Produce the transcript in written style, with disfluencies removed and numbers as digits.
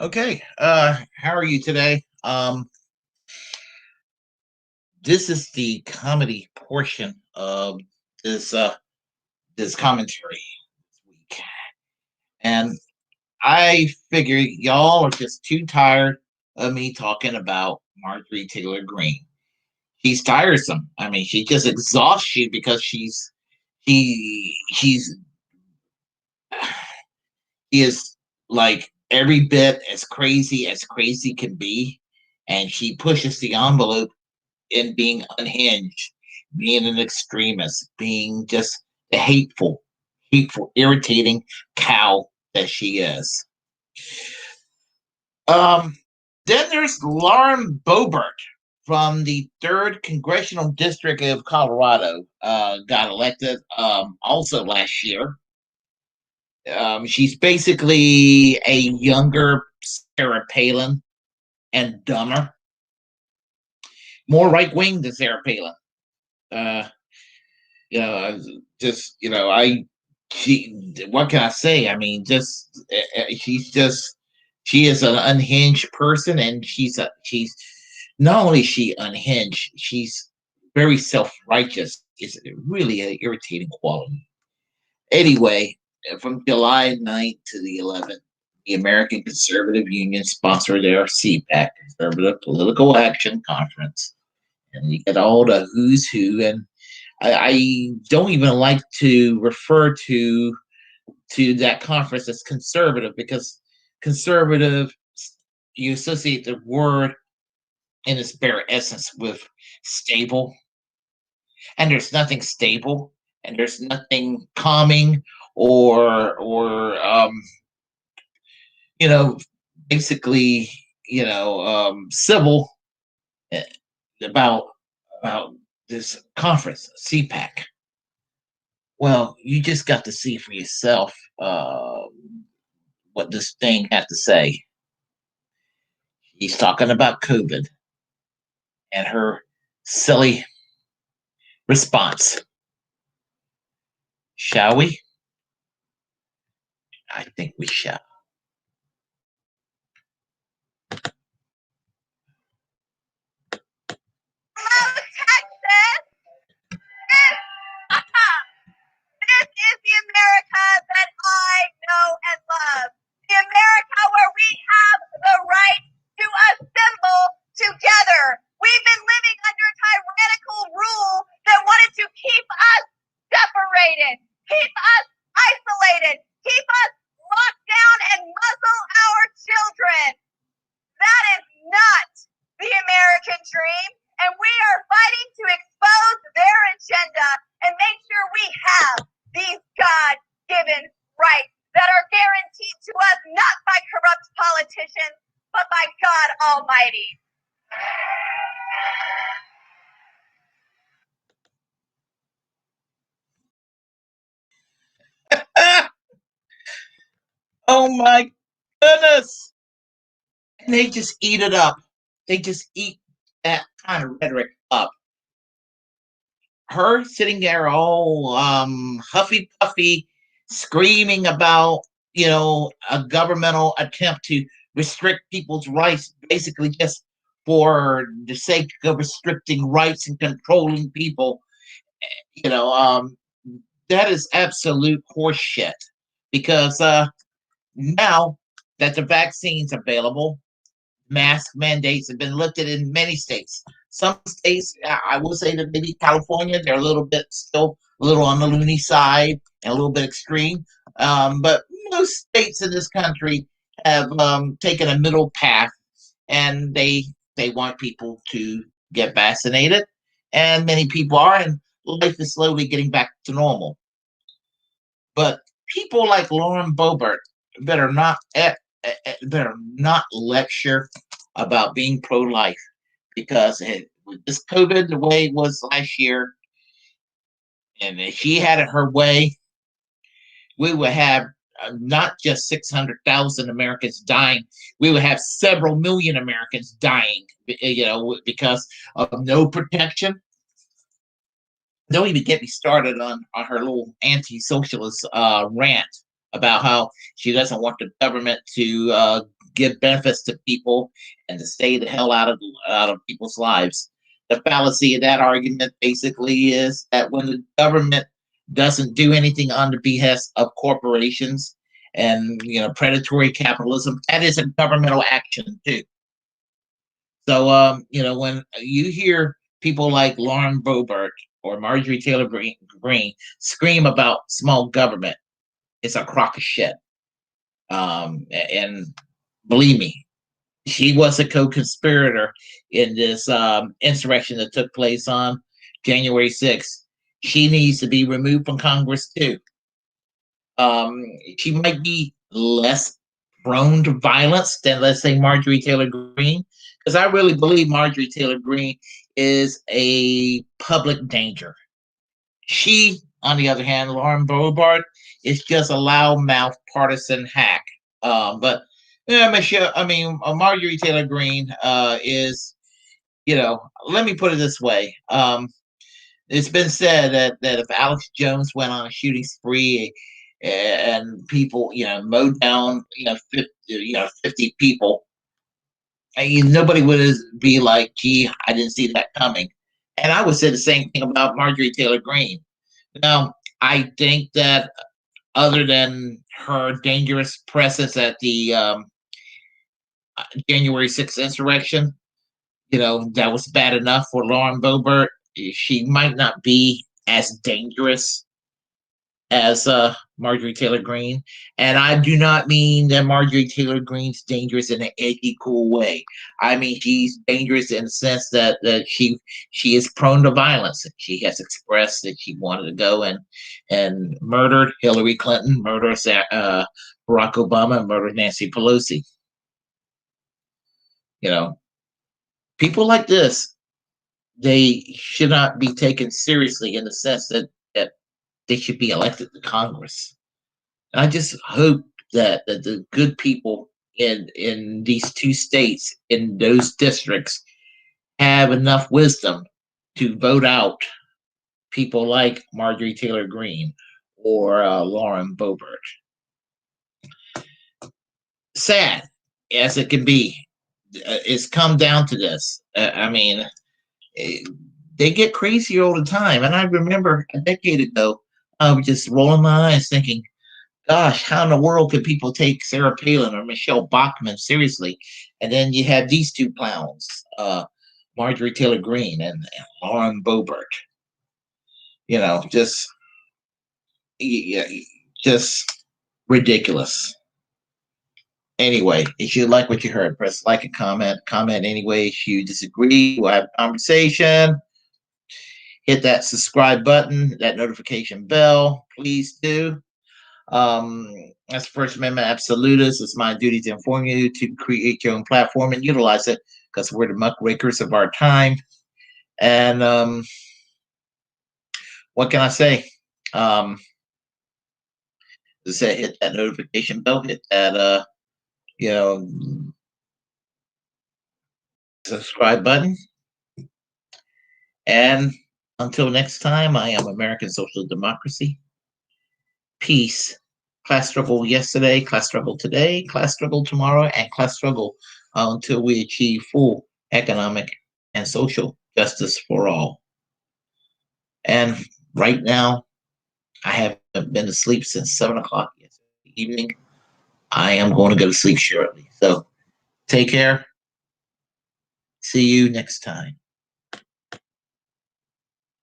Okay. How are you today? This is the comedy portion of this this commentary this week. And I figure y'all are just too tired of me talking about Marjorie Taylor Greene. She's tiresome. I mean, she just exhausts you because she's he is like every bit as crazy can be, and she pushes the envelope in being unhinged, being an extremist, being just the hateful, irritating cow that she is. Um, then there's Lauren Boebert from the third congressional district of Colorado. Got elected also last year. She's basically a younger Sarah Palin and dumber, more right wing than Sarah Palin. Uh, just I she. What can I say? I mean, she is an unhinged person, and she's not only she unhinged, she's very self righteous. It's really an irritating quality. Anyway, from July 9th to the 11th, the American Conservative Union sponsored their CPAC, Conservative Political Action Conference, and you get all the who's who. And I don't even like to refer to that conference as conservative because conservative, you associate the word in its bare essence with stable, and there's nothing stable, and there's nothing calming or you know basically civil eh, about about this conference CPAC. Well, you just got to see for yourself what this thing had to say. He's talking about COVID and her silly response. Shall we? I think we shall. This is the America that I know and love. The America where we have the right to assemble together. We've been living under tyrannical rule that wanted to keep us separated, keep us isolated, keep us locked down and muzzle our children. That is not the American dream, and we are fighting to expose their agenda and make sure we have these God-given rights that are guaranteed to us not by corrupt politicians, but by God Almighty. Oh my goodness. And they just eat it up. They just eat that kind of rhetoric up. Her sitting there all huffy puffy, screaming about a governmental attempt to restrict people's rights, basically just for the sake of restricting rights and controlling people. You know, that is absolute horseshit. Because now that the vaccine's available, mask mandates have been lifted in many states. Some states, I will say that maybe California, they're a little bit still a little on the loony side and a little bit extreme. But most states in this country have taken a middle path, and they want people to get vaccinated, and many people are, and life is slowly getting back to normal. But people like Lauren Boebert better not better not lecture about being pro-life, because with this COVID the way it was last year, and if she had it her way, we would have not just 600,000 Americans dying, we would have several million Americans dying, because of no protection. Don't even get me started on her little anti-socialist rant about how she doesn't want the government to give benefits to people and to stay the hell out of people's lives. The fallacy of that argument basically is that when the government doesn't do anything on the behest of corporations and predatory capitalism, that is a governmental action too. So when you hear people like Lauren Boebert or Marjorie Taylor Greene scream about small government, it's a crock of shit. And believe me, she was a co-conspirator in this insurrection that took place on January 6th. She needs to be removed from Congress too. She might be less prone to violence than, let's say, Marjorie Taylor Greene, because I really believe Marjorie Taylor Greene is a public danger. She, on the other hand, Lauren Boebert, is just a loudmouth partisan hack. But yeah, Michelle, Marjorie Taylor Greene is, let me put it this way. It's been said that if Alex Jones went on a shooting spree and people, mowed down, 50 people, nobody would be like, gee, I didn't see that coming. And I would say the same thing about Marjorie Taylor Greene. Now, I think that other than her dangerous presence at the January 6th insurrection, that was bad enough for Lauren Boebert. She might not be as dangerous as Marjorie Taylor Greene. And I do not mean that Marjorie Taylor Greene's dangerous in an edgy, cool way. I mean, she's dangerous in the sense that she is prone to violence. She has expressed that she wanted to go and murder Hillary Clinton, murder Barack Obama, and murder Nancy Pelosi. People like this, they should not be taken seriously in the sense that they should be elected to Congress. And I just hope that the good people in these two states, in those districts, have enough wisdom to vote out people like Marjorie Taylor Greene or Lauren Boebert. Sad as it can be, it's come down to this. They get crazy all the time. And I remember a decade ago, I was just rolling my eyes thinking, gosh, how in the world could people take Sarah Palin or Michelle Bachmann seriously? And then you have these two clowns, Marjorie Taylor Greene and Lauren Boebert. Just ridiculous. Anyway, if you like what you heard, press like and comment anyway. If you disagree, we'll have a conversation. Hit that subscribe button, that notification bell. Please do. As First Amendment absolutist, it's my duty to inform you to create your own platform and utilize it, because we're the muckrakers of our time. And what can I say? Just say hit that notification bell, hit that subscribe button. And until next time, I am American Social Democracy. Peace. Class struggle yesterday, class struggle today, class struggle tomorrow, and class struggle until we achieve full economic and social justice for all. And right now, I haven't been to sleep since 7 o'clock yesterday evening. I am going to go to sleep shortly. So take care. See you next time.